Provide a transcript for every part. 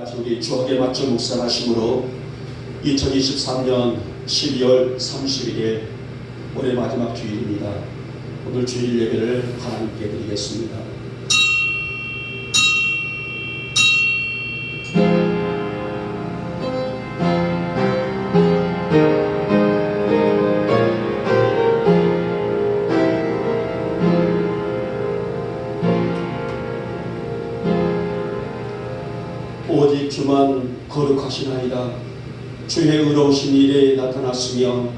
우리 추억에 맞춰 묵상하심으로 2023년 12월 31일 올해 마지막 주일입니다. 오늘 주일 예배를 하나님께 드리겠습니다. 오직 주만 거룩하시나이다. 주의 의로우신 일에 나타났으며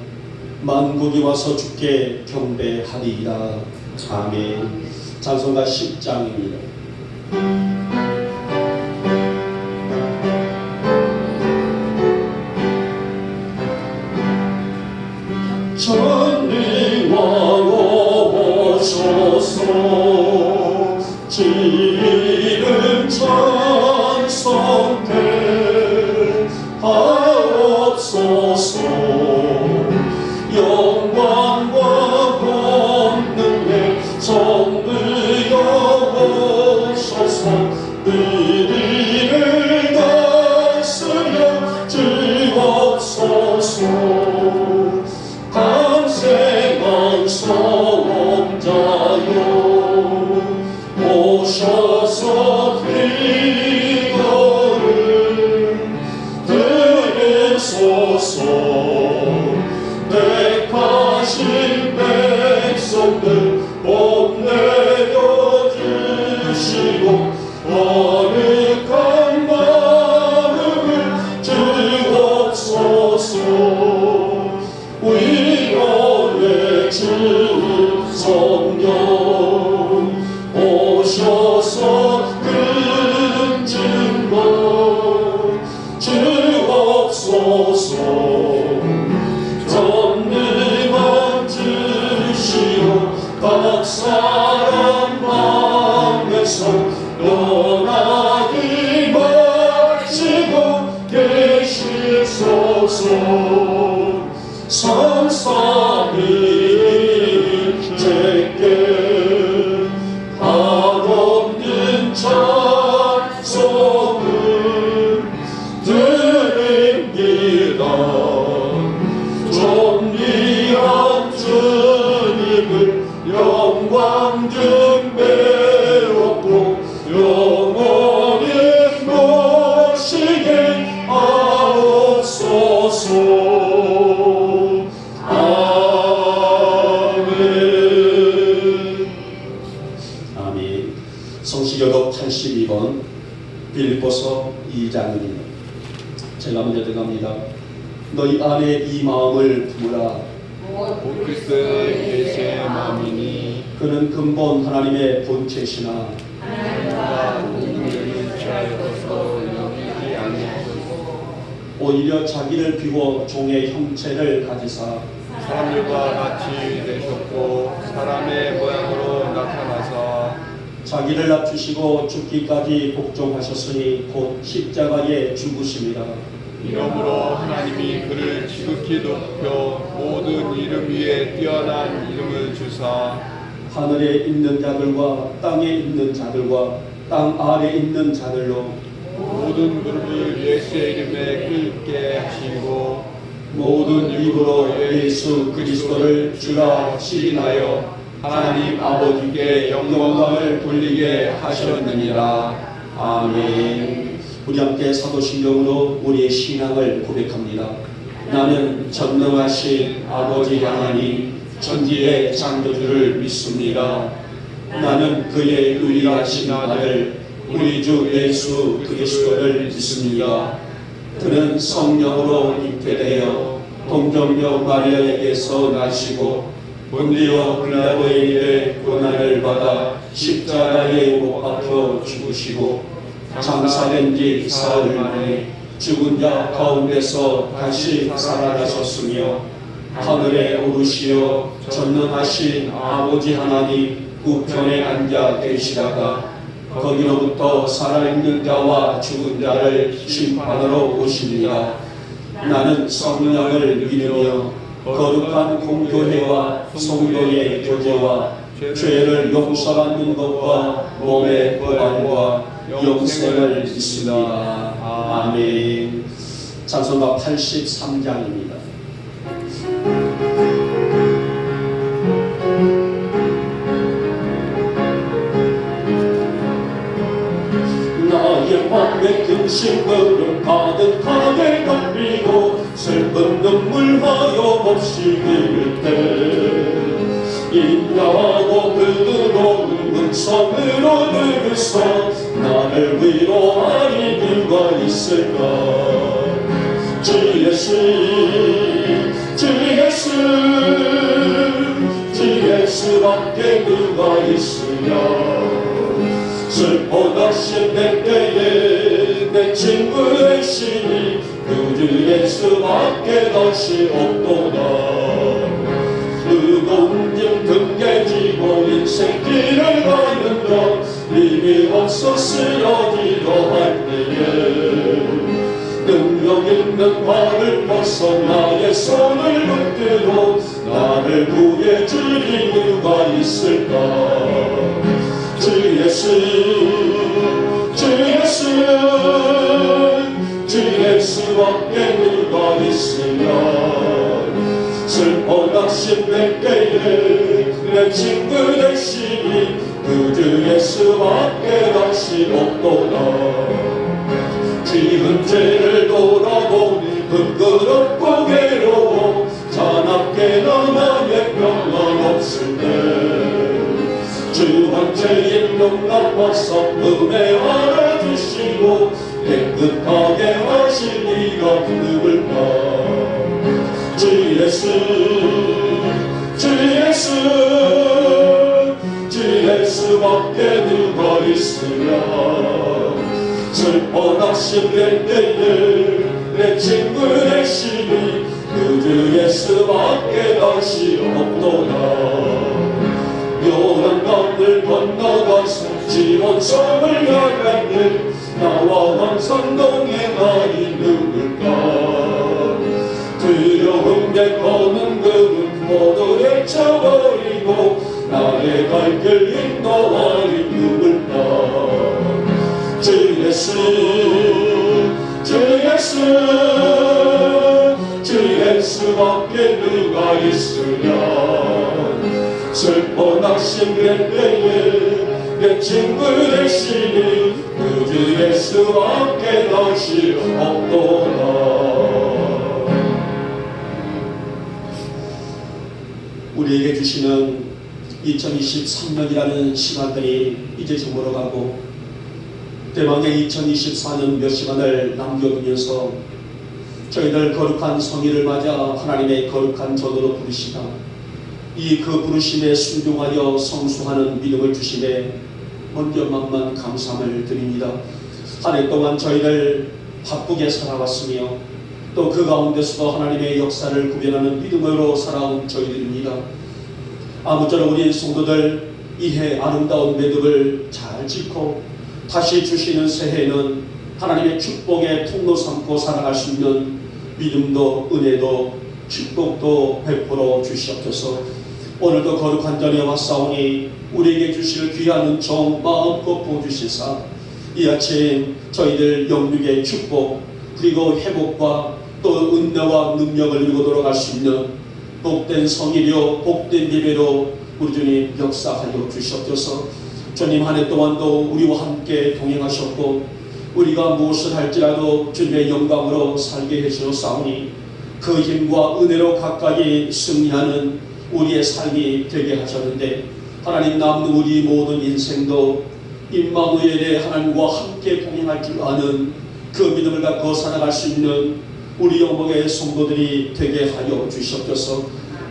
만국이 와서 주께 경배하리이다. 아멘. 찬송가 10장입니다. 전능왕 오소서 지름 찬송대 하옵소서. 영광과 권능에 정부여 오소서. 우리를 다스려 주옵소서. 강생한 소원자여 오셔서 기도를 들으소서. 택하신 백성들 뽐내려 주시고 거룩한 마음을 주옵소서. 위로의 주 성령 오셔서 근증거 주옵소서. 전능한 주시오 각 사람 마음에서 떠나지 마시고 계시소서. 성삼위 제게 한없는 찬송을 드립니다. 존귀한 주님을 영광 좀 배웠고 영원히 모시게 하옵소서. 성시교독 82번 빌립보서 2장입니다. 제가 먼저 들어갑니다. 너희 안에 이 마음을 품으라. 곧 그리스도의 계시의 마음이니 그는 근본 하나님의 본체시나 하나님과 우리를 취하여서 여기지 아니하시고 오히려 자기를 비워 종의 형체를 가지사 사람들과 같이 되셨고 사람의 모양으로 나타나사 자기를 낮추시고 죽기까지 복종하셨으니 곧 십자가에 죽으심이라. 이러므로 하나님이 그를 지극히 높여 모든 이름 위에 뛰어난 이름을 주사 하늘에 있는 자들과 땅에 있는 자들과 땅 아래에 있는 자들로 모든 무릎을 예수의 이름에 꿇게 하시고 모든 입으로 예수 그리스도를 주라 시인하여 하나님 아버지께 영광을 돌리게 하셨느니라. 아멘. 우리 함께 사도신경으로 우리의 신앙을 고백합니다. 나는 전능하신 아버지 하나님 천지의 창조주를 믿습니다. 나는 그의 유일하신 아들 우리 주 예수 그리스도를 믿습니다. 그는 성령으로 잉태되어 동정녀 마리아에게서 나시고 본디오 빌라도의 일에 고난을 받아 십자가에 못 박혀 죽으시고 장사된 지 사흘 만에 죽은 자 가운데서 다시 살아나셨으며 하늘에 오르시어 전능하신 아버지 하나님 우편에 앉아 계시다가 거기로부터 살아있는 자와 죽은 자를 심판하러 오십니다. 나는 성령을 믿으며 거룩한 공교회와 성도의 교제와 죄를 용서받는 것과 몸의 부활과 영생을 믿습니다. 아멘. 찬송가 83장입니다. 나의 맘에 근심 그름 가득하게 담비고 슬픈 눈물 하염없이 흘릴 때 인자하고 부드러운 음성으로 누르서 나를 위로하리 누가 있을까. 주 예수 주 예수 주 예수밖에 누가 있으랴. 슬퍼하신 내 때에 내 친구 되시니 그 예수밖에 다시 없도다. 무거운 짐 등에 지고 인생길을 가는다. 힘이 없어 쓰러지려 할 때에 능력 있는 발을 벗어 나의 손을 붙들어 나를 구해주리 누가 있을까. 주 예수 주 예수 주 예수밖에 누가 있으랴. 슬퍼 낙심될 때에 내 친구 되시니 그 주 예수밖에 다시 없도다. 지은 죄를 돌아보니 부끄럽고 괴로워 자납게 나만의 평안 없을 때 주한 죄인 용납하사 은혜 알아주시고 깨끗하게 하신 이가 누굴까. 주 예수 주 예수 주 예수밖에 누가 있으랴. 슬퍼 낙심될 때에 내 친구 되시니 그 주 예수밖에 다시 없도다. 요단 강을 건너가서 지원성을 향하되 나와 항상 동행하니 누굴까. 두려움에 거는 그분 모두 헤쳐버리고 나의 갈 길 인도하니 누굴까. 주 예수 주 예수 주 예수밖에 누가 있으랴. 슬퍼 낙심될 때에 내 친구 되시니 그 주 예수밖에 다시 없도다. 우리에게 주시는 2023년이라는 시간들이 이제 저물어가고 대망의 2024년 몇 시간을 남겨두면서 저희들 거룩한 성일을 맞아 하나님의 거룩한 전으로 부르시다. 이 그 부르심에 순종하여 성수하는 믿음을 주심에 먼저 만만 감사함을 드립니다. 한 해 동안 저희들 바쁘게 살아왔으며 또 그 가운데서도 하나님의 역사를 구별하는 믿음으로 살아온 저희들입니다. 아무쪼록 우리 성도들 이해 아름다운 매듭을 잘 짓고 다시 주시는 새해에는 하나님의 축복의 통로 삼고 살아갈 수 있는 믿음도 은혜도 축복도 베풀어 주시옵소서. 오늘도 거룩한 전에 왔사오니 우리에게 주실 귀한 은총 마음껏 부어주시사 이 아침 저희들 영육의 축복 그리고 회복과 또 은혜와 능력을 이루고 돌아갈 수 있는 복된 성일이요 복된 예배로 우리 주님 역사하여 주시옵소서. 주님 한 해 동안도 우리와 함께 동행하셨고 우리가 무엇을 할지라도 주님의 영광으로 살게 해주셨사오니 그 힘과 은혜로 가까이 승리하는 우리의 삶이 되게 하셨는데 하나님 남는 우리 모든 인생도 임마누엘의 하나님과 함께 동행할 줄 아는 그 믿음을 갖고 살아갈 수 있는 우리 영광의 성도들이 되게 하여 주시옵소서.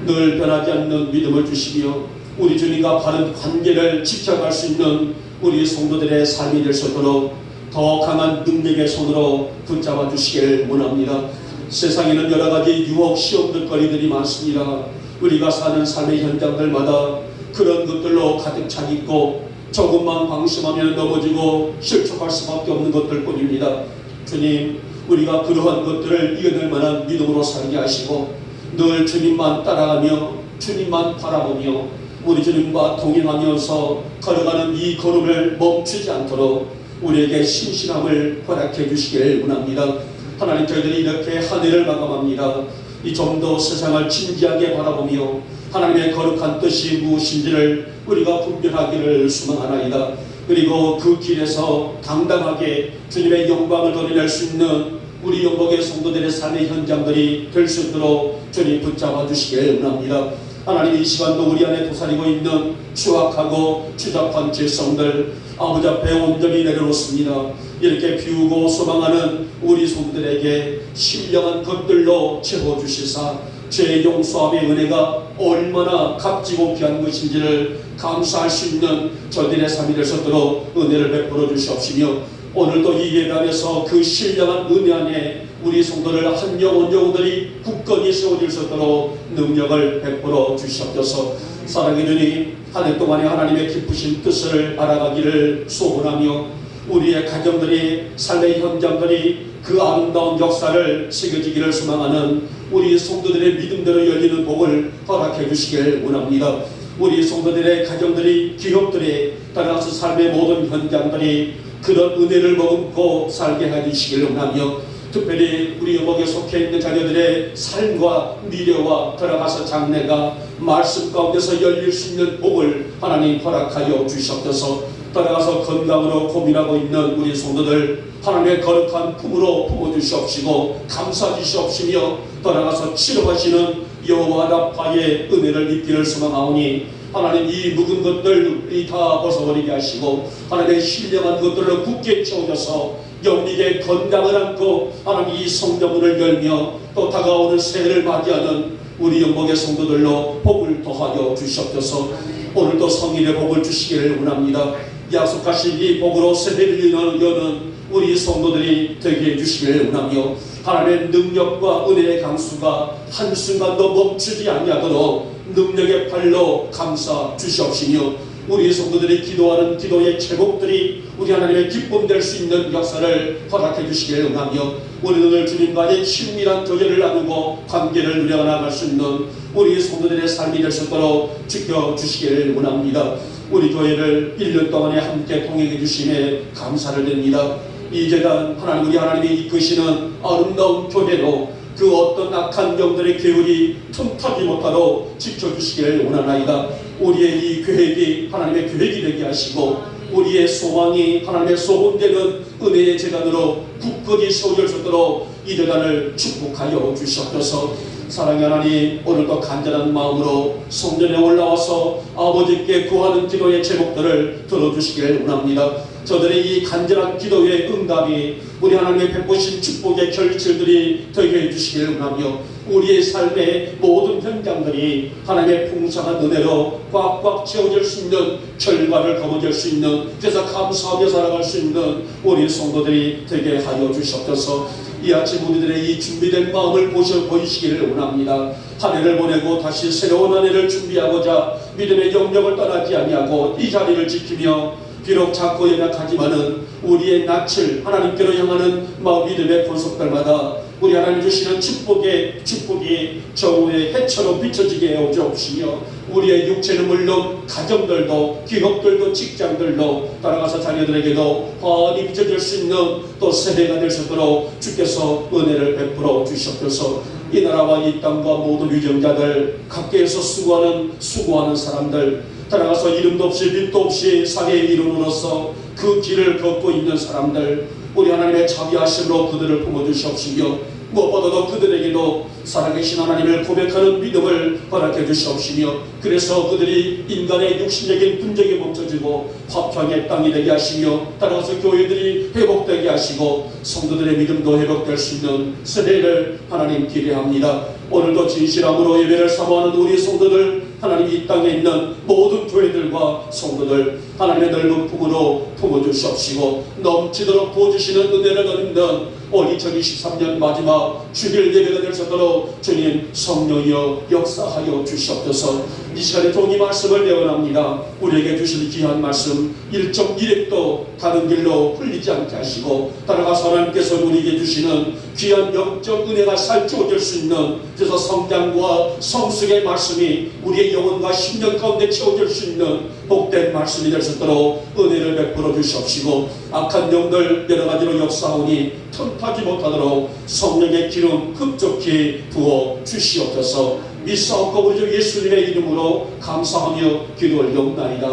늘 변하지 않는 믿음을 주시며 우리 주님과 바른 관계를 지켜갈 수 있는 우리 성도들의 삶이 될 수 있도록 더 강한 능력의 손으로 붙잡아 주시기를 원합니다. 세상에는 여러 가지 유혹 시험들거리들이 많습니다. 우리가 사는 삶의 현장들마다 그런 것들로 가득 차 있고 조금만 방심하면 넘어지고 실족할 수밖에 없는 것들 뿐입니다. 주님, 우리가 그러한 것들을 이겨낼 만한 믿음으로 살게 하시고 늘 주님만 따라가며 주님만 바라보며 우리 주님과 동행하면서 걸어가는 이 걸음을 멈추지 않도록 우리에게 신실함을 허락해 주시길 원합니다. 하나님, 저희들이 이렇게 한 해를 마감합니다. 이 좀 더 세상을 진지하게 바라보며 하나님의 거룩한 뜻이 무엇인지를 우리가 분별하기를 소망하나이다. 그리고 그 길에서 당당하게 주님의 영광을 드러낼 수 있는 우리 영복의 성도들의 삶의 현장들이 될 수 있도록 주님 붙잡아 주시길 원합니다. 하나님, 이 시간도 우리 안에 도사리고 있는 추악하고 추잡한 죄성들 아버지 앞에 온전히 내려놓습니다. 이렇게 비우고 소망하는 우리 성도들에게 신령한 것들로 채워주시사 죄의 용서함의 은혜가 얼마나 값지고 귀한 것인지를 감사할 수 있는 저들의 삶이 될 수 있도록 은혜를 베풀어 주시옵시며, 오늘도 이 예배안에서 그 신령한 은혜 안에 우리 성도를 한 영혼 영혼들이 굳건히 세워질 수 있도록 능력을 베풀어 주시옵소서. 사랑의 주님, 한 해 동안에 하나님의 기쁘신 뜻을 알아가기를 소원하며 우리의 가정들이, 삶의 현장들이 그 아름다운 역사를 새겨지기를 소망하는 우리 성도들의 믿음대로 열리는 복을 허락해 주시길 원합니다. 우리 성도들의 가정들이, 기업들이, 따라서 삶의 모든 현장들이 그런 은혜를 머금고 살게 해주시길 원하며, 특별히 우리 영역에 속해 있는 자녀들의 삶과 미래와 들어가서 장래가 말씀 가운데서 열릴 수 있는 복을 하나님 허락하여 주시옵소서. 따라가서 건강으로 고민하고 있는 우리 성도들 하나님의 거룩한 품으로 품어주시옵시고 감싸주시옵시며, 따라가서 치료하시는 여호와 라파의 은혜를 입기를 소망하오니 하나님, 이 묵은 것들이 다 벗어버리게 하시고 하나님의 신령한 것들을 굳게 채워줘서 영리게 건강을 안고 하나님 이 성전문을 열며 또 다가오는 새해를 맞이하는 우리 영목의 성도들로 복을 더하여 주시옵소서. 오늘도 성인의 복을 주시기를 원합니다. 약속하신 이 복으로 새해를 여는 우리 성도들이 되게 해주시기를 원하며, 하나님의 능력과 은혜의 강수가 한순간도 멈추지 아니하도록 능력의 팔로 감싸 주시옵시며, 우리 성도들이 기도하는 기도의 제목들이 우리 하나님의 기쁨 될 수 있는 역사를 허락해 주시기를 원하며, 우리 오늘 주님과의 친밀한 교제를 나누고 관계를 누려나갈 수 있는 우리 성도들의 삶이 될 수 있도록 지켜주시기를 원합니다. 우리 교회를 1년 동안에 함께 통행해 주심에 감사를 드립니다. 이 재단 하나님, 우리 하나님이 이끄시는 아름다운 교회로 그 어떤 악한 영들의 계율이 틈타지 못하도록 지켜주시기를 원하나이다. 우리의 이 계획이 하나님의 계획이 되게 하시고 우리의 소망이 하나님의 소원되는 은혜의 재단으로 굳건히 세워질 수 있도록 이 재단을 축복하여 주시옵소서. 사랑의 하나님, 오늘도 간절한 마음으로 성전에 올라와서 아버지께 구하는 기도의 제목들을 들어주시기를 원합니다. 저들의 이 간절한 기도의 응답이 우리 하나님의 베푸신 축복의 결실들이 되게 해주시기를 원하며, 우리의 삶의 모든 현장들이 하나님의 풍성한 은혜로 꽉꽉 채워질 수 있는 결과를 거머쥘 수 있는, 그래서 감사하며 살아갈 수 있는 우리 성도들이 되게 하여 주시옵소서. 이 아침 우리들의 이 준비된 마음을 보이시기를 원합니다. 한 해를 보내고 다시 새로운 한 해를 준비하고자 믿음의 영역을 떠나지 아니하고 이 자리를 지키며, 비록 작고 연약하지만은 우리의 낯을 하나님께로 향하는 믿음의 권속들마다 우리 하나님 주시는 축복이 저우의 해처럼 비춰지게 해 주옵시며, 우리의 육체는 물론 가정들도, 기업들도, 직장들도, 따라가서 자녀들에게도 환히 비춰질 수 있는 또 세대가 될 수 있도록 주께서 은혜를 베풀어 주시옵소서. 이 나라와 이 땅과 모든 위정자들, 각계에서 수고하는 사람들, 따라가서 이름도 없이 빛도 없이 사회의 이름으로서 그 길을 걷고 있는 사람들, 우리 하나님의 자비하심으로 그들을 품어주시옵시며, 무엇보다도 그들에게도 살아계신 하나님을 고백하는 믿음을 허락해 주시옵시며, 그래서 그들이 인간의 육신적인 분쟁에 멈춰지고 화평의 땅이 되게 하시며, 따라서 교회들이 회복되게 하시고 성도들의 믿음도 회복될 수 있는 세대를 하나님 기대합니다. 오늘도 진실함으로 예배를 사모하는 우리 성도들, 하나님 이 땅에 있는 모든 교회들과 성도들 하나님의 넓은 품으로 품어주시옵시고, 넘치도록 부어주시는 은혜를 얻는 올 2023년 마지막 주일 예배가 될 수 있도록 주님 성령이여 역사하여 주시옵소서. 이 시간에 종이 말씀을 내어납니다. 우리에게 주신 귀한 말씀 1.1획도 다른 길로 흘리지 않게 하시고, 따라가서 하나님께서 우리에게 주시는 귀한 영적 은혜가 살찌워질 수 있는, 그래서 성장과 성숙의 말씀이 우리의 영혼과 심령 가운데 채워질 수 있는 복된 말씀이 될 수 있도록 은혜를 베풀어 주시옵시고, 악한 영들 여러 가지로 역사하오니 틈타지 못하도록 성령의 기름 급속히 부어 주시옵소서. 믿사옵고 우리 주 예수님의 이름으로 감사하며 기도 올려옵나이다.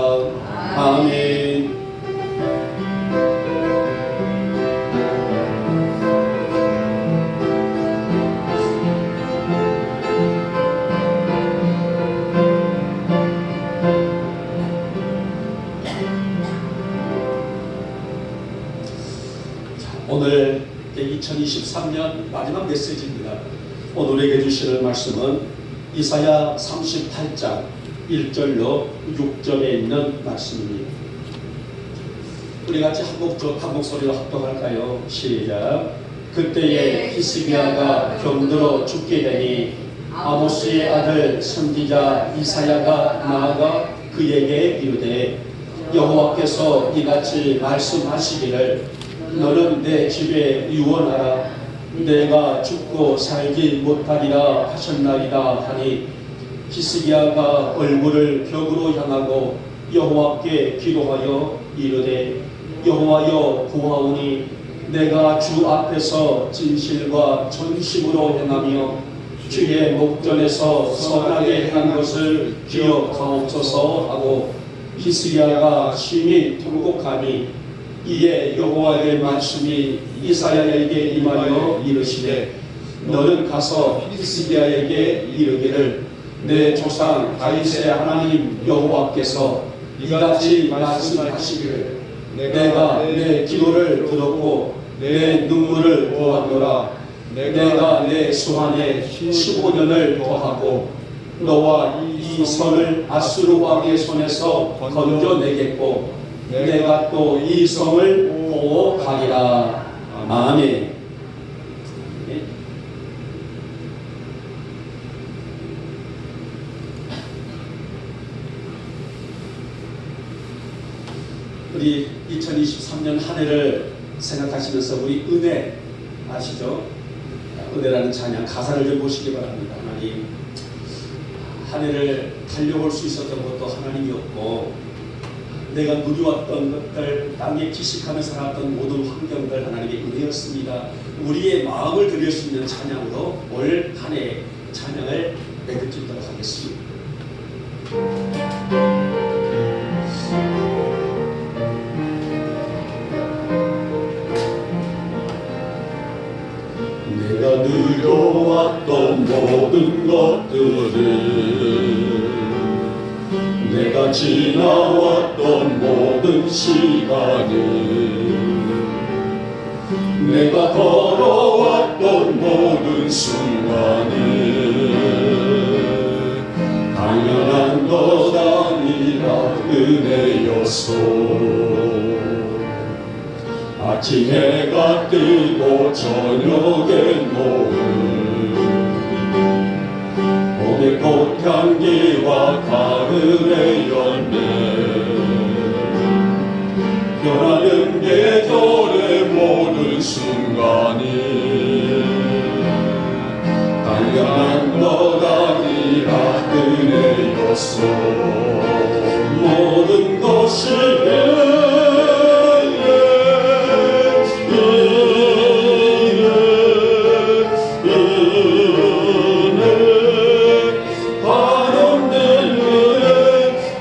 아멘. 오늘 2023년 마지막 메시지입니다. 오늘에게 주시는 말씀은 이사야 38장 1절로 6절에 있는 말씀입니다. 우리 같이 한 목소리로 합독할까요? 시작. 그때에 히스기야가 병들어 죽게 되니 아모스의 아들 선지자 이사야가 나아가 그에게 이르되, 여호와께서 이같이 말씀하시기를 너는 내 집에 유언하라. 내가 죽고 살지 못하리라 하셨나이다 하니, 히스기야가 얼굴을 벽으로 향하고 여호와께 기도하여 이르되, 여호와여 구하오니 내가 주 앞에서 진실과 전심으로 행하며 주의 목전에서 선하게 행한 것을 기억하옵소서 하고, 히스기야가 심히 통곡하니 이에 여호와의 말씀이 이사야에게 임하여 이르시되, 너는 가서 히스기야에게 이르기를, 내 조상 다윗의 하나님 여호와께서 이같이 말씀하시기를, 내가 내 기도를 들었고 내 눈물을 보았노라. 내가 내 수완에 15년을 더하고 너와 이 성을 아수르 왕의 손에서 건져내겠고 내가 또 이 성을 보호하리라. 아멘. 우리 2023년 한 해를 생각하시면서 우리 은혜 아시죠? 은혜라는 찬양 가사를 좀 보시기 바랍니다. 하나님, 한 해를 달려볼 수 있었던 것도 하나님이었고, 내가 누려왔던 것들, 땅에 기식하며 살았던 모든 환경들 하나님의 은혜였습니다. 우리의 마음을 드릴 수 있는 찬양으로 올 한 해 찬양을 내드리도록 하겠습니다. 내가 누려왔던 모든 것들을, 내가 지나왔던 모든 시간을, 내가 걸어왔던 모든 순간을 당연한 것 아니라 은혜였소. 아침 해가 뜨고 저녁엔 노을, 봄의 꽃향기와 가을의 열매, 변하는 계절의 모든 순간이 당연한 것 아니라 은혜였소. 모든 것이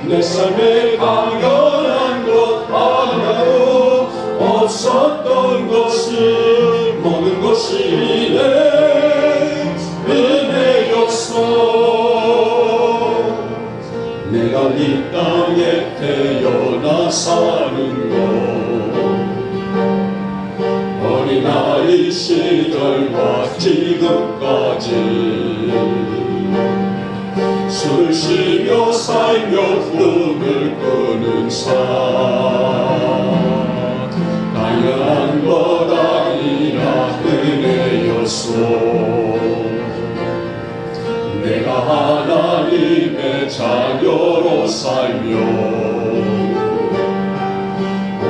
내 삶에 당연한 것 하나도 없었던 것을, 모든 것이 내 은혜였어. 내가 이 땅에 태어나 사는 것, 어린아이 시절과 지금까지 술을 쉬며 살며 꿈을 꾸는 삶, 당연한 것 아니라 은혜였소. 내가 하나님의 자녀로 살며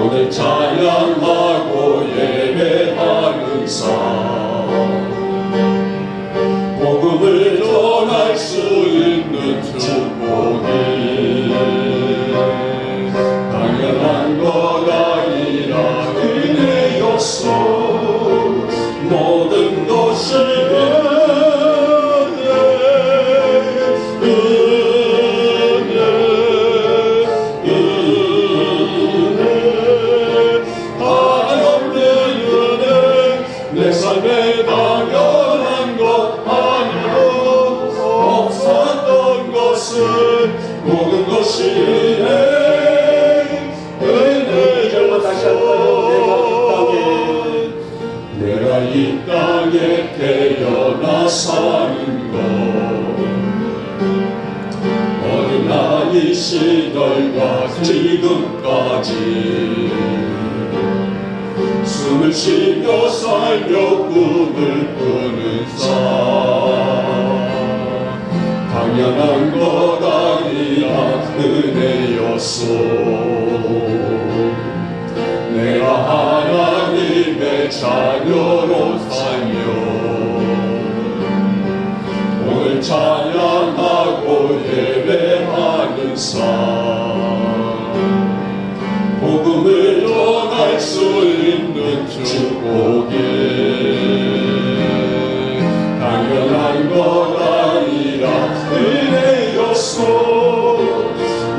오늘 찬양하고 예배하는 삶, 복음을 전할 수 있는 축복이 내 삶에 당연한 것 하나도 없었던 것은 모든 것이 은혜 이절만 다시 할까요? 내가 이 땅에 태어나 사는 것 어린 나이 시절과 지금까지 숨을 쉬며 살며 꿈을 꾸는 삶 당연한 것 아니라 은혜였소 내가 하나님의 자녀로 살며 오늘 찬양하고 예배하는 삶 복음을 전할 수 있는 축복이 당연한 것 아니라 은혜였소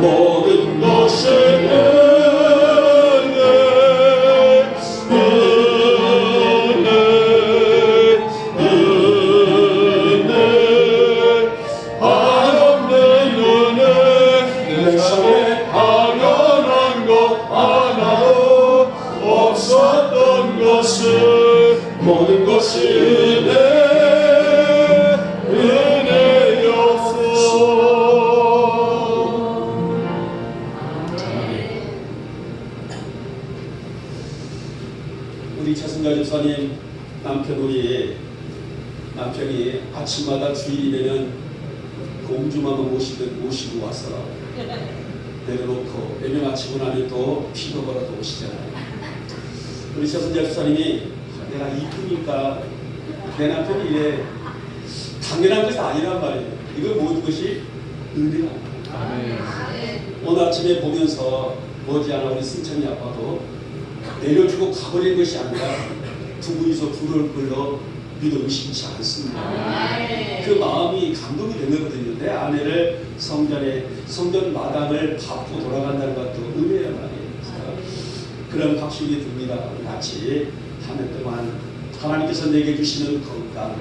모든 것이 모든 것이 내 은혜였소. 우리 최승자 집사님 남편이 아침마다 주일이면 공주마마 모시고 와서 내려놓고 매일 아침을 하면 또 피도 걸어도 오시잖아요. 우리 최승자 집사님이 내가 이쁘니까 내 남편이 이래 당연한 것이 아니란 말이에요. 이건 모든 것이 은혜랍니다. 오늘 아침에 보면서 머지않아 우리 승천이 아빠도 내려주고 가버린 것이 아니라 두 분이서 불을 끌러 믿어 의심치 않습니다. 그 마음이 감동이 되는 거거든요. 내 아내를 성전 마당을 밟고 돌아간다는 것도 은혜란 말이에요. 그런 확신이 듭니다. 같이 한 해 동안 하나님께서 내게 주시는 건강,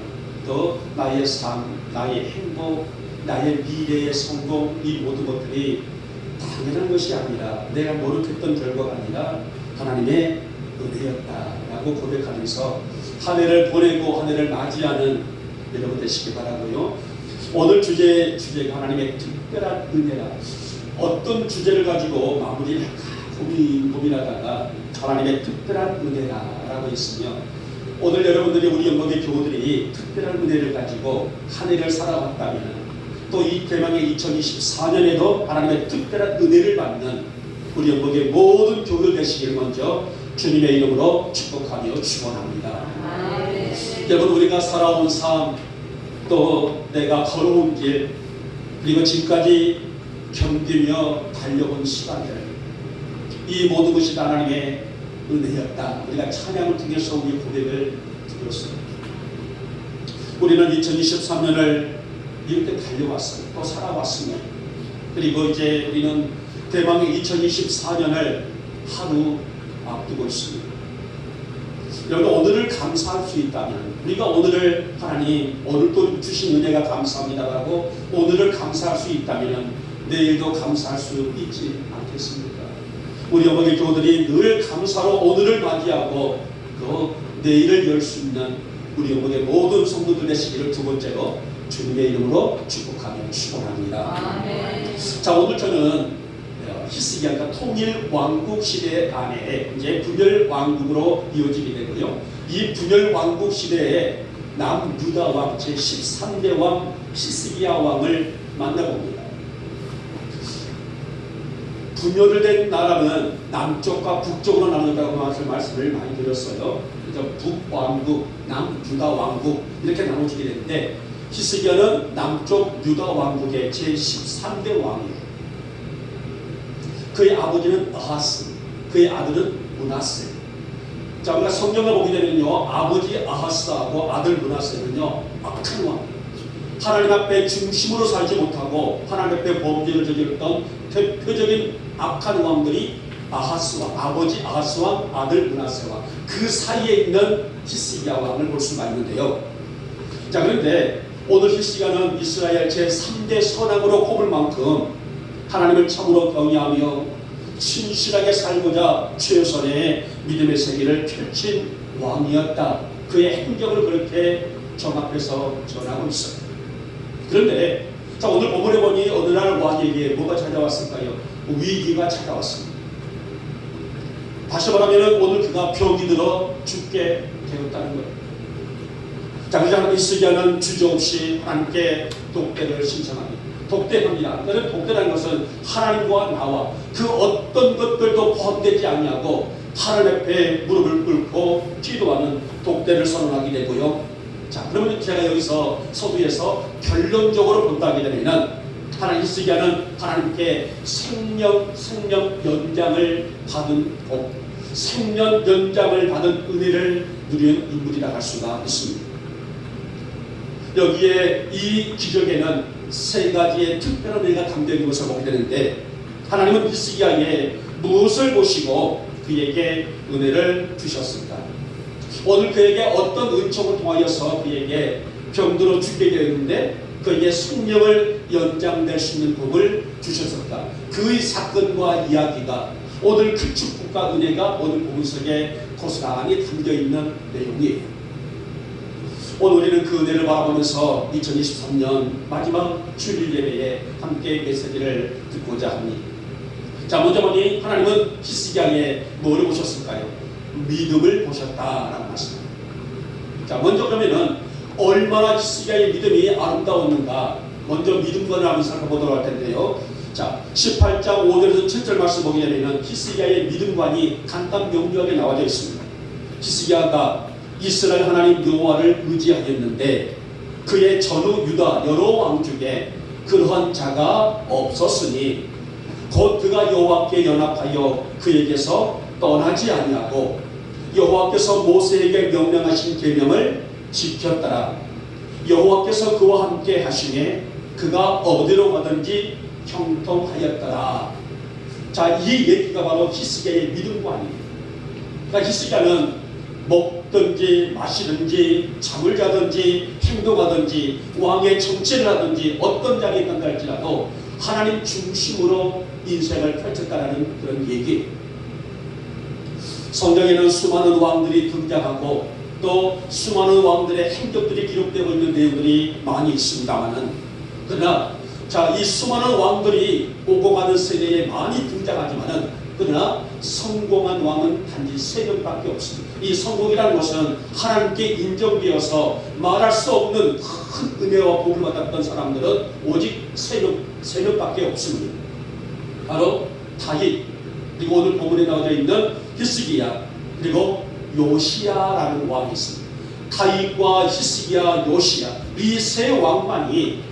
또 나의 삶, 나의 행복, 나의 미래의 성공, 이 모든 것들이 당연한 것이 아니라 내가 노력했던 결과가 아니라 하나님의 은혜였다라고 고백하면서 한 해를 보내고 한 해를 맞이하는 여러분 되시기 바라고요. 오늘 주제가 하나님의 특별한 은혜라. 어떤 주제를 가지고 마무리를 할까 고민하다가 하나님의 특별한 은혜라라고 했으며 오늘 여러분들이 우리 영광의 교우들이 특별한 은혜를 가지고 한 해를 살아왔다면 또 이 대망의 2024년에도 하나님의 특별한 은혜를 받는 우리 영광의 모든 교우들 되시기를 먼저 주님의 이름으로 축복하며 축원합니다. 여러분 우리가 살아온 삶 또 내가 걸어온 길 그리고 지금까지 견디며 달려온 시간들 이 모든 것이 하나님의 은혜였다. 우리가 찬양을 통해서 우리 고백을 드렸습니다. 우리는 2023년을 이렇게 달려왔어요. 또 살아왔으며 그리고 이제 우리는 대망의 2024년을 하루 앞두고 있습니다. 여러분 오늘을 감사할 수 있다면 우리가 오늘을 하나님 오늘 또 주신 은혜가 감사합니다라고 오늘을 감사할 수 있다면 내일도 감사할 수 있지 않겠습니까? 우리 어머니 교우들이 늘 감사로 오늘을 맞이하고 또 내일을 열 수 있는 우리 어머니의 모든 성도들 되시기를 두 번째로 주님의 이름으로 축복하며 축원합니다. 자 오늘 저는 히스기야가 통일 왕국 시대 안에 이제 분열 왕국으로 이어지게 되고요. 이 분열 왕국 시대에 남유다 왕 제 13대 왕 히스기야 왕을 만나봅니다. 분열을 된 나라는 남쪽과 북쪽으로 나눈다고 말씀을 많이 드렸어요. 그래서 북왕국, 남유다 왕국 이렇게 나눠지게 되는데 히스기야는 남쪽 유다 왕국의 제 13대 왕이에요. 그의 아버지는 아하스, 그의 아들은 므낫세. 자, 우리가 성경을 보게 되면요, 아버지 아하스하고 아들 므낫세는요 악한 왕, 하나님 앞에 중심으로 살지 못하고 하나님 앞에 범죄를 저질렀던 대표적인 악한 왕들이 아하스와 아버지 아하스와 아들 므낫세와 그 사이에 있는 히스기야 왕을 볼 수가 있는데요. 자, 그런데 오늘 히스기야는 이스라엘 제3대 선왕으로 꼽을 만큼 하나님을 참으로 경외하며 신실하게 살고자 최선의 믿음의 세계를 펼친 왕이었다. 그의 행적을 그렇게 정합해서 전하고 있어요. 그런데 자, 오늘 본문에 보니 어느 날 왕에게 뭐가 찾아왔을까요? 위기가 찾아왔습니다. 다시 말하면 오늘 그가 병이 들어 죽게 되었다는 거예요. 자, 그러자 히스기야는 주저없이 하나님께 독대를 신청합니다. 독대합니다. 그런 독대라는 것은 하나님과 나와 그 어떤 것들도 포함되지 않냐고 하나님 앞에 무릎을 꿇고 기도하는 독대를 선언하게 되고요. 자, 그러면 제가 여기서 서두에서 결론적으로 본다게 되면 하나님 히스기야는 하나님께 생명 연장을 받은 생명 연장을 받은 은혜를 누리는 인물이라 할 수가 있습니다. 여기에 이 기적에는 세 가지의 특별한 의미가 담겨 있는 것을 보게 되는데 하나님은 히스기야에 무엇을 보시고 그에게 은혜를 주셨습니까? 오늘 그에게 어떤 은총을 통하여서 그에게 병들어 죽게 되었는데 그에게 생명을 연장될 수 있는 복을 주셨을까? 그의 사건과 이야기가 오늘 그 축복과 은혜가 오늘 복음 속에 고스란히 담겨 있는 내용이에요. 오늘 우리는 그 은혜를 바라보면서 2023년 마지막 주일 예배에 함께 메시지를 듣고자 합니다. 자, 먼저 보니 하나님은 히스기야에 뭐를 보셨을까요? 믿음을 보셨다라는 말씀입니다. 자, 먼저 그러면은 얼마나 히스기야의 믿음이 아름다웠는가 먼저 믿음과를 하면서 살펴보도록 할 텐데요. 자, 18장 5절에서 7절 말씀 보게 되면 히스기야의 믿음관이 간단 명료하게 나와져 있습니다. 히스기야가 이스라엘 하나님 여호와를 의지하였는데 그의 전후 유다 여러 왕 중에 그러한 자가 없었으니 곧 그가 여호와께 연합하여 그에게서 떠나지 아니하고 여호와께서 모세에게 명령하신 계명을 지켰더라. 여호와께서 그와 함께 하시매 그가 어디로 가든지 형통하였더라. 자, 이 얘기가 바로 히스기야의 믿음관입니다. 그러니까 히스기야는 먹든지 마시든지 잠을 자든지 행동하든지 왕의 정치를 하든지 어떤 자리에 있는가 할지라도 하나님 중심으로 인생을 펼쳤다는 그런 얘기예요. 성경에는 수많은 왕들이 등장하고 또 수많은 왕들의 행적들이 기록되고 있는 내용들이 많이 있습니다만은 그러나 자, 이 수많은 왕들이 오고 가는 세대에 많이 등장하지만은 그러나 성공한 왕은 단지 3명밖에 없습니다. 이 성공이라는 것은 하나님께 인정되어서 말할 수 없는 큰 은혜와 복을 받았던 사람들은 오직 3명밖에 없습니다. 바로 다윗, 그리고 오늘 본문에 나와져 있는 히스기야, 그리고 요시야라는 왕이 있습니다. 다윗과 히스기야, 요시야 이 세 왕만이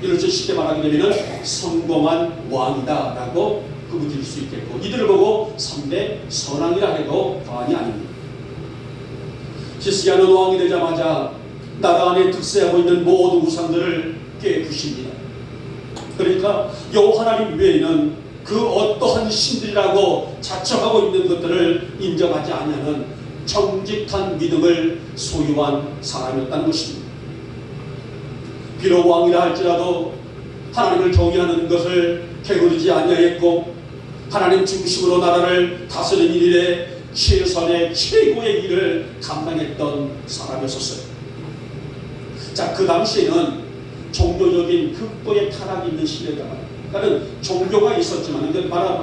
이렇게 쉽게 말하게 되면 성공한 왕이다라고 구분질 수 있겠고 이들을 보고 3대 선왕이라 해도 과언이 아닙니다. 히스기야는 왕이 되자마자 나라 안에 득세하고 있는 모든 우상들을 깨부십니다. 그러니까 여호와 하나님 외에는 그 어떠한 신들이라고 자처하고 있는 것들을 인정하지 않는 정직한 믿음을 소유한 사람이었다는 것입니다. 비록 왕이라 할지라도 하나님을 경외하는 것을 게으르지 아니하였고 하나님 중심으로 나라를 다스리는 일에 최선의 최고의 일을 감당했던 사람이었어요. 자, 그 당시에는 종교적인 극도의 타락이 있는 시대다. 그러니까 종교가 있었지만,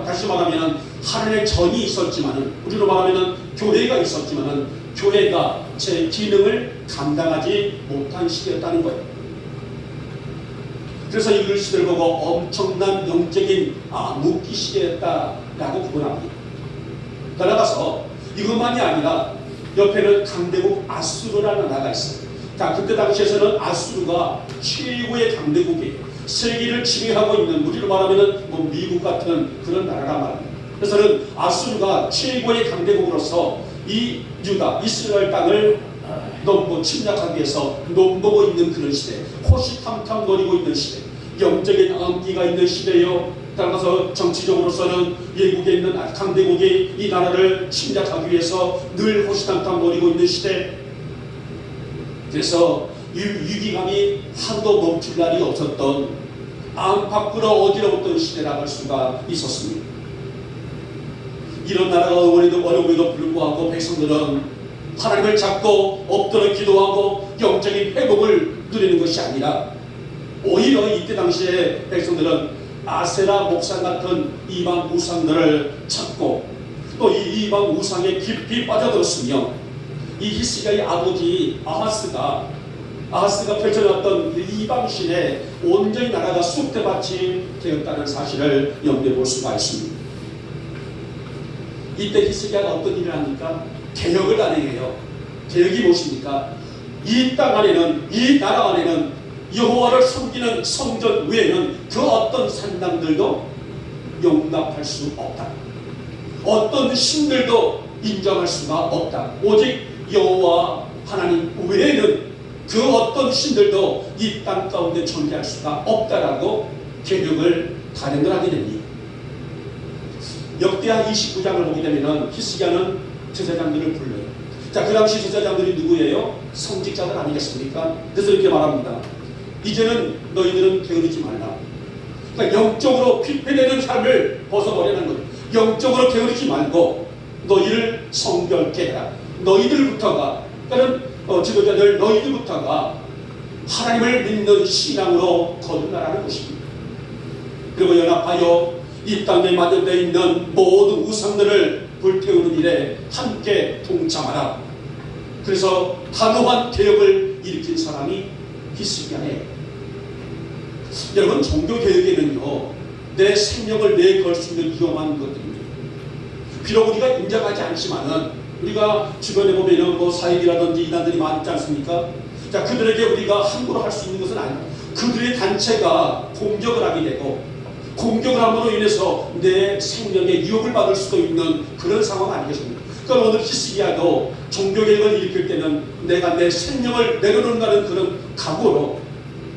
다시 말하면 하나님의 전이 있었지만, 우리로 말하면 교회가 있었지만 교회가 제 기능을 감당하지 못한 시대였다는 거예요. 그래서 이 글씨들 보고 엄청난 영적인 암흑기 시대였다라고 구분합니다. 더 나아가서 이것만이 아니라 옆에는 강대국 아수르라는 나라가 있어요. 자, 그때 당시에서는 아수르가 최고의 강대국이에요. 세계를 지배하고 있는, 우리로 말하면 미국 같은 그런 나라란 말입니다. 그래서는 아수르가 최고의 강대국으로서 이 유다 이스라엘 땅을 넘고 침략하기 위해서 넘보고 있는 그런 시대, 호시탐탐거리고 있는 시대, 영적인 암기가 있는 시대요. 따라서 정치적으로서는 외국에 있는 강대국이 이 나라를 침략하기 위해서 늘 호시탐탐거리고 있는 시대. 그래서 위기감이 하루도 멈출 날이 없었던 안팎으로 어지러웠던 시대라고 할 수가 있었습니다. 이런 나라가 어려움에도 불구하고 백성들은 하나님을 잡고 엎드려 기도하고 영적인 회복을 누리는 것이 아니라 오히려 이때 당시에 백성들은 아세라 목상 같은 이방 우상들을 찾고 또 이 이방 우상에 깊이 빠져들었으며 이 히스기야의 아버지 아하스가 펼쳐놨던 이방신에 온전히 나라가 쑥대밭이 되었다는 사실을 염두에 볼 수가 있습니다. 이때 히스기야가 어떤 일을 합니까? 개혁을 단행해요. 개혁이 무엇입니까? 이 땅 안에는, 이 나라 안에는 여호와를 섬기는 성전 외에는 그 어떤 산당들도 용납할 수 없다. 어떤 신들도 인정할 수가 없다. 오직 여호와 하나님 외에는 그 어떤 신들도 이 땅 가운데 존재할 수가 없다라고 개혁을 단행을 하게 됩니다. 역대하 29장을 보게 되면 히스기야는 제사장들을 불러요. 자, 그 당시 제사장들이 누구예요? 성직자들 아니겠습니까? 그래서 이렇게 말합니다. 이제는 너희들은 게으르지 말라. 그러니까 영적으로 피폐되는 삶을 벗어버리는 거예요. 영적으로 게으르지 말고 너희를 성결케 해라. 너희들부터가, 그러니까 지도자들 너희들부터가 하나님을 믿는 신앙으로 거듭나라는 것입니다. 그리고 연합하여 이 땅에 마련되어 있는 모든 우상들을 불태우는 일에 함께 동참하라. 그래서 단호한 개혁을 일으킨 사람이 히스기야예요. 여러분, 종교개혁에는요, 내 생명을 내걸 수 있는 위험한 것들입니다. 비록 우리가 인정하지 않지만은 우리가 주변에 보면은 뭐 사익이라든지 이단들이 많지 않습니까? 자, 그들에게 우리가 함부로 할 수 있는 것은 아니에요. 그들의 단체가 공격을 하게 되고 공격을 함으로 인해서 내 생명에 유혹을 받을 수도 있는 그런 상황 아니겠습니까? 그러니까 오늘 히스기야도 종교개혁을 일으킬 때는 내가 내 생명을 내려놓는다는 그런 각오로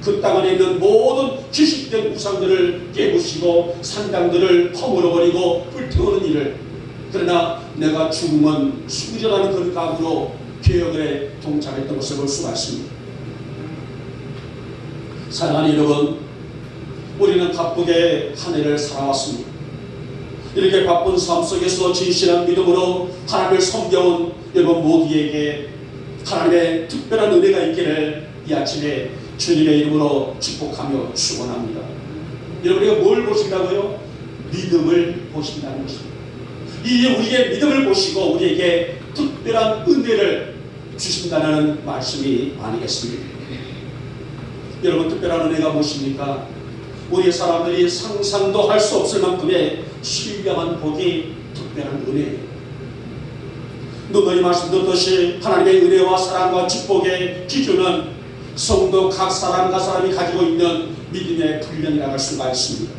그 땅 안에 있는 모든 기식된 우상들을 깨부시고 산당들을 허물어버리고 불태우는 일을, 그러나 내가 죽으면 수리라는 그런 각오로 개혁에 동참했던 것을 볼 수가 있습니다. 사랑하는 여러분, 우리는 바쁘게 한 해를 살아왔습니다. 이렇게 바쁜 삶 속에서 진실한 믿음으로 하나님을 섬겨온 여러분 모두에게 하나님의 특별한 은혜가 있기를 이 아침에 주님의 이름으로 축복하며 축원합니다. 여러분, 우리가 뭘 보신다고요? 믿음을 보신다는 것입니다. 이 우리의 믿음을 보시고 우리에게 특별한 은혜를 주신다는 말씀이 아니겠습니까? 여러분, 특별한 은혜가 무엇입니까? 우리 사람들이 상상도 할 수 없을 만큼의 신령한 복이 특별한 은혜예요. 누누이 말씀드렸듯이 하나님의 은혜와 사랑과 축복의 기준은 성도 각 사람과 사람이 가지고 있는 믿음의 분량이라고 할 수가 있습니다.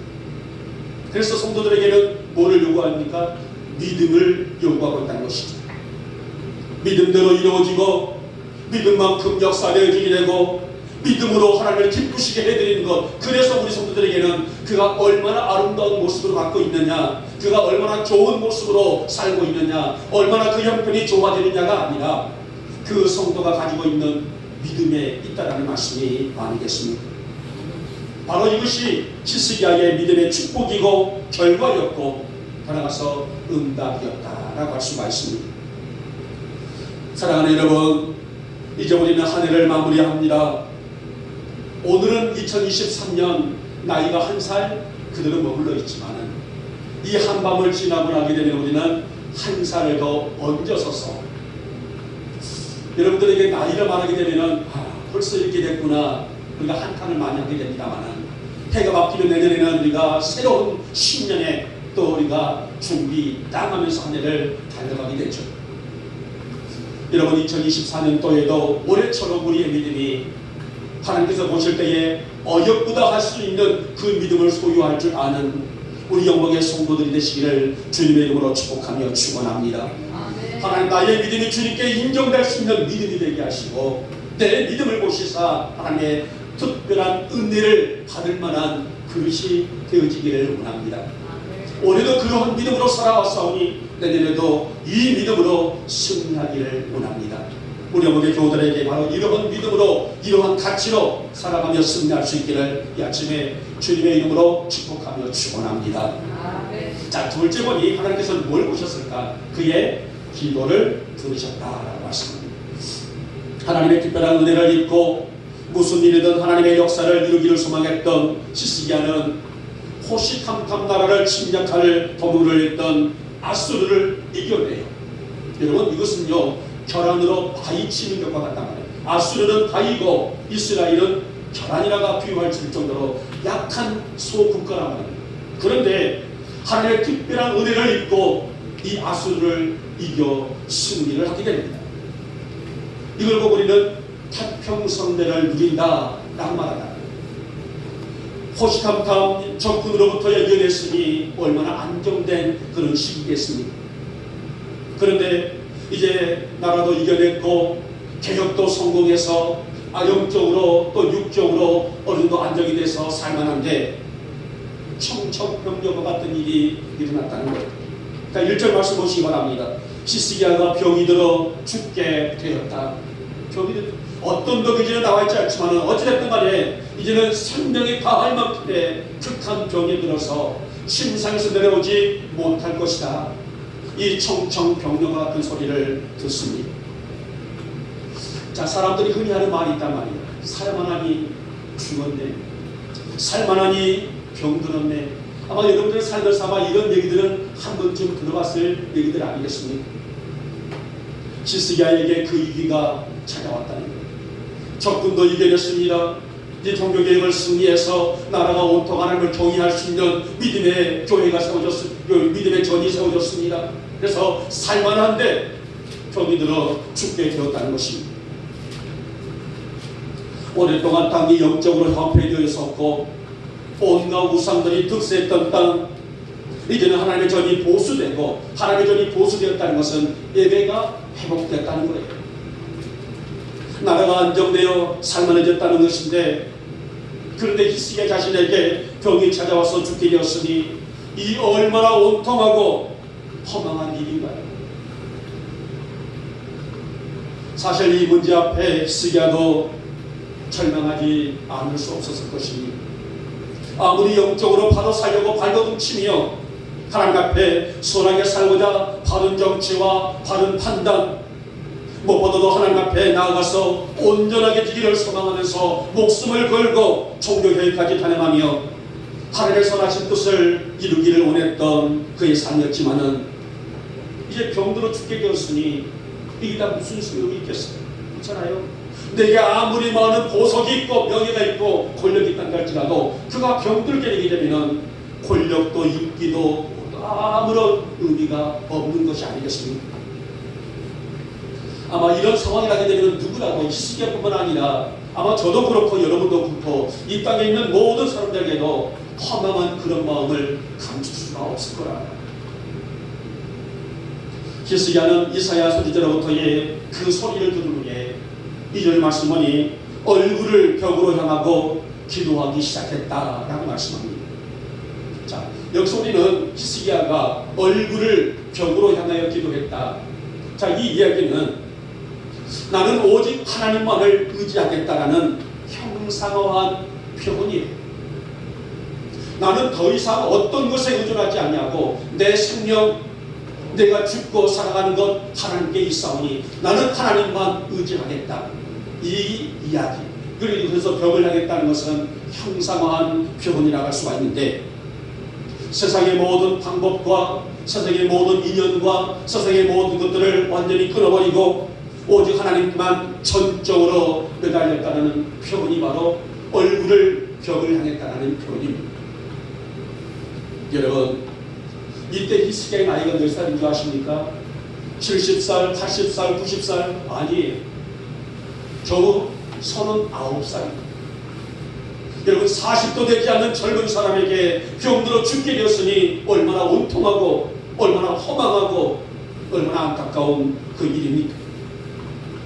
그래서 성도들에게는 뭐를 요구합니까? 믿음을 요구하고 있다는 것이죠. 믿음대로 이루어지고 믿음만큼 역사되어지게 되고 믿음으로 하나님을 기쁘시게 해드리는 것, 그래서 우리 성도들에게는 그가 얼마나 아름다운 모습으로 갖고 있느냐, 그가 얼마나 좋은 모습으로 살고 있느냐, 얼마나 그 형편이 좋아지느냐가 아니라 그 성도가 가지고 있는 믿음에 있다라는 말씀이 아니겠습니까? 바로 이것이 히스기야의 믿음의 축복이고 결과였고 더 나아가서 응답이었다라고 할 수가 있습니다. 사랑하는 여러분, 이제 우리는 한 해를 마무리합니다. 오늘은 2023년 나이가 1살 그대로 머물러 있지만은 이 한밤을 지나고 나게 되면 우리는 한 살을 더 얹어서서 여러분들에게 나이를 말하게 되면은 벌써 이렇게 됐구나, 우리가 한탄을 많이 하게 됩니다만은 해가 바뀌면 내년에는 우리가 새로운 신년에 또 우리가 준비 땅하면서 한 해를 달려가게 되죠. 여러분, 2024년도에도 올해처럼 우리의 믿음이 하나님께서 보실 때에 어여쁘다 할 수 있는 그 믿음을 소유할 줄 아는 우리 영광의 성도들이 되시기를 주님의 이름으로 축복하며 축원합니다. 하나님 나의 믿음이 주님께 인정될 수 있는 믿음이 되게 하시고 내 믿음을 보시사 하나님의 특별한 은혜를 받을 만한 그릇이 되어지기를 원합니다. 올해도 그러한 믿음으로 살아왔사오니 내년에도 이 믿음으로 승리하기를 원합니다. 우리 어머니 교우들에게 바로 이러한 믿음으로 이러한 가치로 살아가며 승리할 수 있기를 이 아침에 주님의 이름으로 축복하며 축원합니다. 자, 두 번째 보니 하나님께서는 뭘 보셨을까? 그의 기도를 들으셨다라고 말씀합니다. 하나님의 특별한 은혜를 입고 무슨 일이든 하나님의 역사를 이루기를 소망했던 시스기야는 호시탐탐 나라를 침략할 도모를 했던 아수르를 이겨내요. 여러분, 이것은요 결안으로 바위 치는 것과 같단 말이에요. 아수르는 바위고 이스라엘은 결안이라가 비유할 정도로 약한 소국가란 말이에요. 그런데 하나님의 특별한 은혜를 입고 이 아수르를 이겨 승리를 하게 됩니다. 이걸 보고 우리는 태평성대를 누린다 라고 말한다. 호시탐탐 적군으로부터 이겨냈으니 얼마나 안정된 그런 시기겠습니까? 그런데 이제 나라도 이겨냈고 개혁도 성공해서 영적으로 또 육적으로 어느 정도 안정이 돼서 살만한데 청천벽력과 같은 일이 일어났다는 거예요. 그러니까 1절 말씀 보시기 바랍니다. 시스기야가 병이 들어 죽게 되었다. 병이 들어 어떤 병인지는 나와있지 않지만 어찌됐든 간에 이제는 생명이 다할 만큼의 극한 병에 들어서 심상에서 내려오지 못할 것이다. 이 청청병력과 같은 소리를 듣습니다. 자, 사람들이 흔히 하는 말이 있단 말이에요. 살만하니 죽었네, 살만하니 병들었네. 아마 여러분들의 삶을 삼아 이런 얘기들은 한 번쯤 들어봤을 얘기들 아니겠습니까? 시스기야에게 그 위기가 찾아왔다는 거예요. 적군도 이겨냈습니다. 이 종교개혁을 승리해서 나라가 온통 하나님을 경외할 수 있는 믿음의 교회가 세워졌습니다. 믿음의 전이 세워졌습니다. 그래서 살만한데 병이 들어 죽게 되었다는 것입니다. 오랫동안 땅이 영적으로 황폐되어 있었고 온갖 우상들이 득세했던 땅, 이제는 하나님의 전이 보수되고 하나님의 전이 보수되었다는 것은 예배가 회복됐다는 거예요. 나라가 안정되어 살만해졌다는 것인데, 그런데 히스기야 자신에게 병이 찾아와서 죽게 되었으니 이 얼마나 온통하고 허망한 일인가요? 사실 이 문제 앞에 히스기야도 절망하지 않을 수 없었을 것입니다. 아무리 영적으로 바로 살려고 발버둥치며 하나님 앞에 선하게 살고자 바른 정치와 바른 판단, 무엇보다도 하나님 앞에 나아가서 온전하게 지기를 소망하면서 목숨을 걸고 종교개혁까지 단행하며 하나님의 선하신 뜻을 이루기를 원했던 그의 삶이었지만은 이제 병들어 죽게 되었으니 이게 다 무슨 소용이 있겠어요? 그렇잖아요. 내게 아무리 많은 보석이 있고 명예가 있고 권력이 있다고 할지라도 그가 병들게 되게 되면 권력도 인기도 아무런 의미가 없는 것이 아니겠습니까? 아마 이런 상황이 나게 되면 누구라도 히스기야뿐만 아니라 아마 저도 그렇고 여러분도 그렇고 이 땅에 있는 모든 사람들에게도 허망한 그런 마음을 감출 수가 없을 거라. 히스기야는 이사야 선지자로부터의 그 소리를 들은 후에 2절 말씀 보니 얼굴을 벽으로 향하고 기도하기 시작했다라고 말씀합니다. 자, 여기서 우리는 히스기야가 얼굴을 벽으로 향하여 기도했다. 자, 이 이야기는 나는 오직 하나님만을 의지하겠다라는 형상화한 표현이에요. 나는 더 이상 어떤 것에 의존하지 않냐고 내 생명, 내가 죽고 살아가는 것 하나님께 있사오니 나는 하나님만 의지하겠다. 이 이야기. 그래서 벽을 향했다는 것은 형상화한 표현이라고 할 수가 있는데, 세상의 모든 방법과 세상의 모든 인연과 세상의 모든 것들을 완전히 끊어버리고 오직 하나님만 전적으로 매달렸다는 표현이 바로 얼굴을 벽을 향했다는 표현입니다. 여러분, 이때 히스기야의 나이가 몇 살인 줄 아십니까? 70살, 80살, 90살 아니에요. 겨우 39살입니다. 여러분, 40도 되지 않는 젊은 사람에게 병들어 죽게 되었으니 얼마나 온통하고 얼마나 허망하고 얼마나 안타까운 그 일입니까?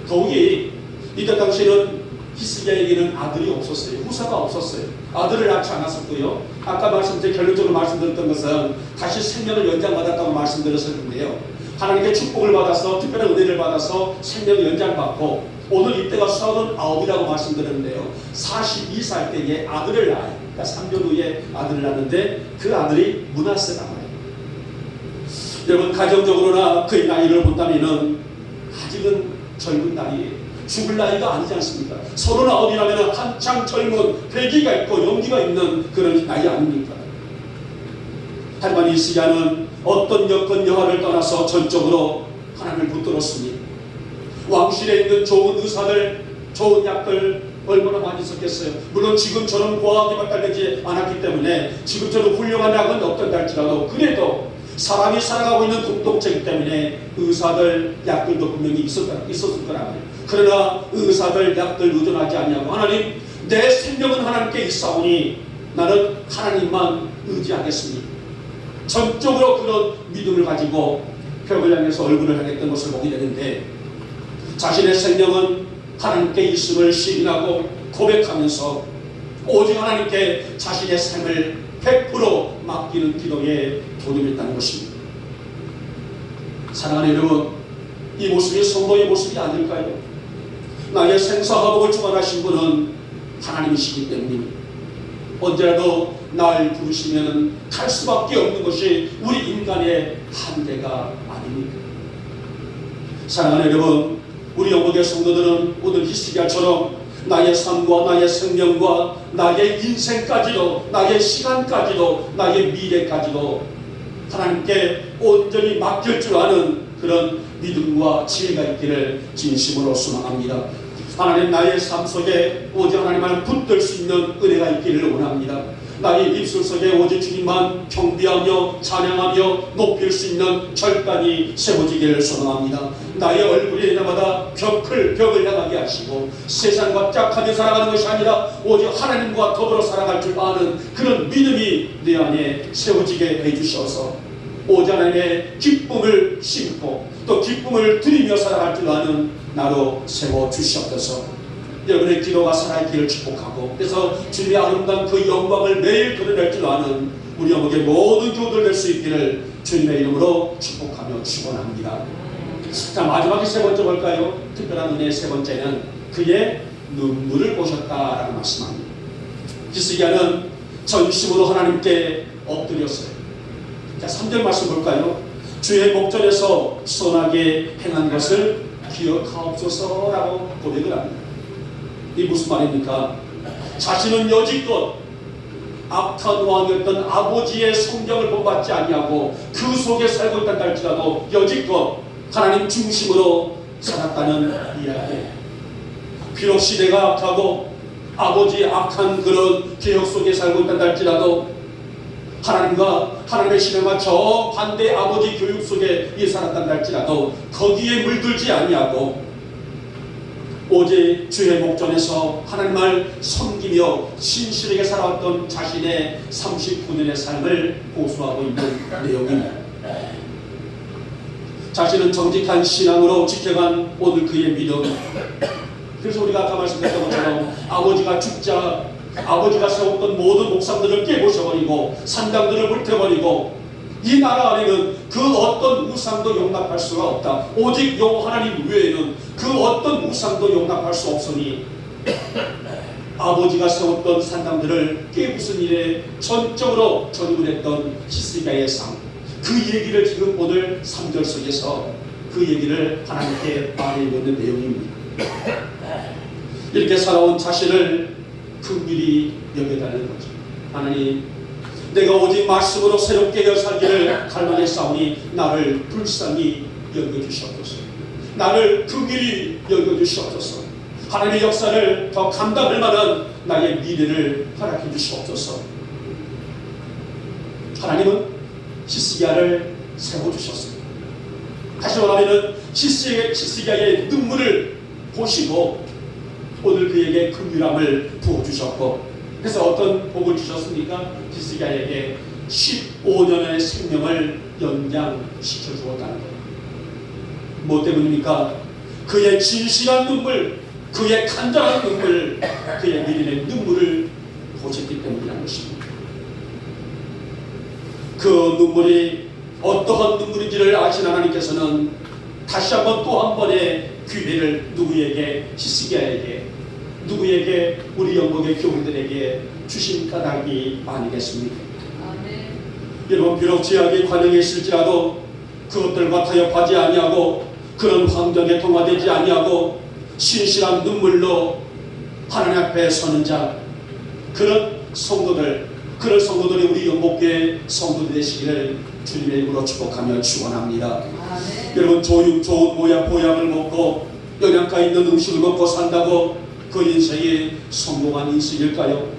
더욱이 이때 당시에는 히스기야에게는 아들이 없었어요. 후사가 없었어요. 아들을 낳지 않았었고요. 아까 결론적으로 말씀드렸던 것은 다시 생명을 연장받았다고 말씀드렸었는데요. 하나님께 축복을 받아서 특별한 은혜를 받아서 생명을 연장받고 오늘 이때가 39이라고 말씀드렸는데요. 42살 때에 아들을 낳아요. 그러니까 3년 후에 아들을 낳는데 그 아들이 므낫세가 나와요. 여러분 가정적으로나 그의 나이를 본다면 아직은 젊은 나이에요. 죽을 나이가 아니지 않습니까? 39이라면 한창 젊은 패기가 있고 용기가 있는 그런 나이 아닙니까? 하지만 히스기야는 어떤 여건 여하를 떠나서 전적으로 하나님을 붙들었습니다. 왕실에 있는 좋은 의사들, 좋은 약들 얼마나 많이 썼겠어요. 물론 지금처럼 고하게 발달되지 않았기 때문에 지금처럼 훌륭한 약은 없던다 할지라도 그래도 사람이 살아가고 있는 공동체이기 때문에 의사들, 약들도 분명히 있었을 거라고요. 그러나 의사들, 약들 의존하지 않냐고 하나님 내 생명은 하나님께 있사오니 나는 하나님만 의지하겠습니다. 전적으로 그런 믿음을 가지고 벽을 향해서 얼굴을 향했던 것을 보게 되는데 자신의 생명은 하나님께 있음을 시인하고 고백하면서 오직 하나님께 자신의 삶을 100% 맡기는 기도에 도움했다는 것입니다. 사랑하는 여러분, 이 모습이 성도의 모습이 아닐까요? 나의 생사화복을 주관하신 분은 하나님이시기 때문입니다. 언제라도 날 부르시면 갈 수밖에 없는 것이 우리 인간의 한계가 아닙니까? 사랑하는 여러분, 우리 영국의 성도들은 오늘 히스기야처럼 나의 삶과 나의 생명과 나의 인생까지도 나의 시간까지도 나의 미래까지도 하나님께 온전히 맡길 줄 아는 그런 믿음과 지혜가 있기를 진심으로 소망합니다. 하나님 나의 삶 속에 오직 하나님만 붙들 수 있는 은혜가 있기를 원합니다. 나의 입술 속에 오직 주님만 경배하며 찬양하며 높일 수 있는 절단이 세워지기를 소망합니다. 나의 얼굴이 날마다 벽을 향하게 하시고 세상과 짝하게 살아가는 것이 아니라 오직 하나님과 더불어 살아갈 줄 아는 그런 믿음이 내 안에 세워지게 해주셔서 오직 하나님의 기쁨을 심고 또 기쁨을 드리며 살아갈 줄 아는 나로 세워주시옵소서. 여러분의 기도가 살아있기를 축복하고 그래서 주님의 아름다운 그 영광을 매일 드러낼 줄 아는 우리 영국의 모든 교우들 될 수 있기를 주님의 이름으로 축복하며 축원합니다. 자, 마지막에 세 번째 볼까요? 특별한 은혜의 세 번째는 그의 눈물을 보셨다라고 말씀합니다. 히스기야는 전심으로 하나님께 엎드렸어요. 자, 3절 말씀 볼까요? 주의 목전에서 선하게 행한 것을 기억하옵소서라고 고백을 합니다. 이 무슨 말입니까? 자신은 여지껏 악한 왕이었던 아버지의 성경을 본받지 아니하고 그 속에 살고 있다 할지라도 여지껏 하나님 중심으로 살았다는 이야기예요. 비록 시대가 악하고 아버지의 악한 그런 개혁 속에 살고 있다 할지라도 하나님과 하나님의 신앙과 저 반대 아버지 교육 속에 살았다 할지라도 거기에 물들지 아니하고 오직 주의 목전에서 하나님을 섬기며 신실하게 살아왔던 자신의 39년의 삶을 고수하고 있는 내용입니다. 자신은 정직한 신앙으로 지켜간 오늘 그의 믿음. 그래서 우리가 아까 말씀드렸던 것처럼 아버지가 죽자 아버지가 세웠던 모든 목상들을 깨부셔버리고 산당들을 불태워버리고 이 나라 안에는 그 어떤 우상도 용납할 수가 없다. 오직 여호와 하나님 외에는 그 어떤 우상도 용납할 수 없으니 아버지가 세웠던 산당들을 깨부순 일에 전적으로 전입을 했던 히스기야의 삶, 그 얘기를 지금 오늘 3절 속에서 그 얘기를 하나님께 말해주고 있는 내용입니다. 이렇게 살아온 자신을 긍휼히 여겨달라는 거죠. 하나님, 내가 오직 말씀으로 새롭게 살기를 갈망했사오니 나를 불쌍히 여겨주시옵소서. 나를 긍휼히 여겨주시옵소서. 하나님의 역사를 더 감당할 만한 나의 미래를 허락해 주시옵소서. 하나님은 히스기야를 세워주셨습니다. 다시 말하면 히스기야의 눈물을 보시고 오늘 그에게 긍휼함을 부어주셨고 그래서 어떤 복을 주셨습니까? 히스기야에게 15년의 생명을 연장시켜 주었다는 거예요. 뭐 때문입니까? 그의 진실한 눈물, 그의 간절한 눈물, 그의 미련의 눈물을 보셨기 때문이라는 것입니다. 그 눈물이 어떠한 눈물인지를 아신 하나님께서는 다시 한번 또 한 번의 기회를 누구에게, 히스기야에게, 누구에게, 우리 영국의 교우들에게 주신 까닭이 아니겠습니까? 여러분, 비록 죄악의 관영에 있을지라도 그것들과 타협하지 아니하고 그런 환경에 동화되지 아니하고 신실한 눈물로 하나님 앞에 서는 자, 그런 성도들, 그런 성도들이 우리 영국교회 성도들 되시기를 주님의 이름으로 축복하며 축원합니다. 여러분, 좋은 보약을 먹고 영양가 있는 음식을 먹고 산다고 그 인생이 성공한 인생일까요?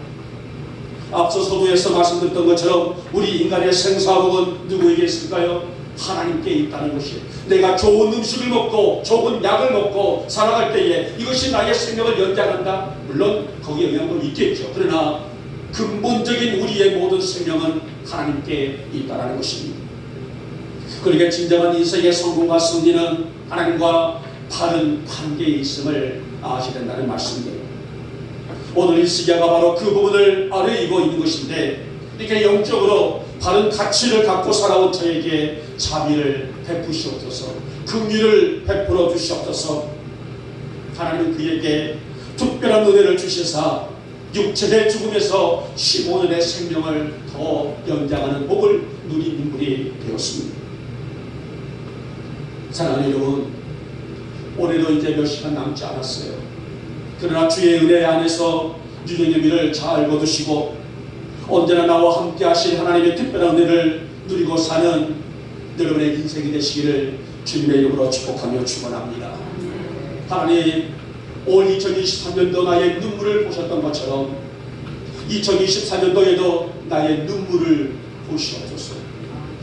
앞서 서두에서 말씀드렸던 것처럼 우리 인간의 생사복은 누구에게 있을까요? 하나님께 있다는 것이에요. 내가 좋은 음식을 먹고 좋은 약을 먹고 살아갈 때에 이것이 나의 생명을 연장한다? 물론 거기에 영향도 있겠죠. 그러나 근본적인 우리의 모든 생명은 하나님께 있다는 것입니다. 그러니까 진정한 인생의 성공과 승리는 하나님과 바른 관계에 있음을 아셔야 된다는 말씀이에요. 오늘 히스기야가 바로 그 부분을 아뢰이고 있는 것인데, 이렇게 영적으로 바른 가치를 갖고 살아온 저에게 자비를 베푸시옵소서, 긍휼을 베풀어 주시옵소서. 하나님은 그에게 특별한 은혜를 주시사 육체의 죽음에서 15년의 생명을 더 연장하는 복을 누린 인물이 되었습니다. 사랑하는 여러분, 올해도 이제 몇 시간 남지 않았어요. 그러나 주의 은혜 안에서 유년의 미를 잘 거두시고 언제나 나와 함께 하신 하나님의 특별한 은혜를 누리고 사는 여러분의 인생이 되시기를 주님의 이름으로 축복하며 축원합니다. 하나님, 올 2023년도 나의 눈물을 보셨던 것처럼 2024년도에도 나의 눈물을 보시옵소서.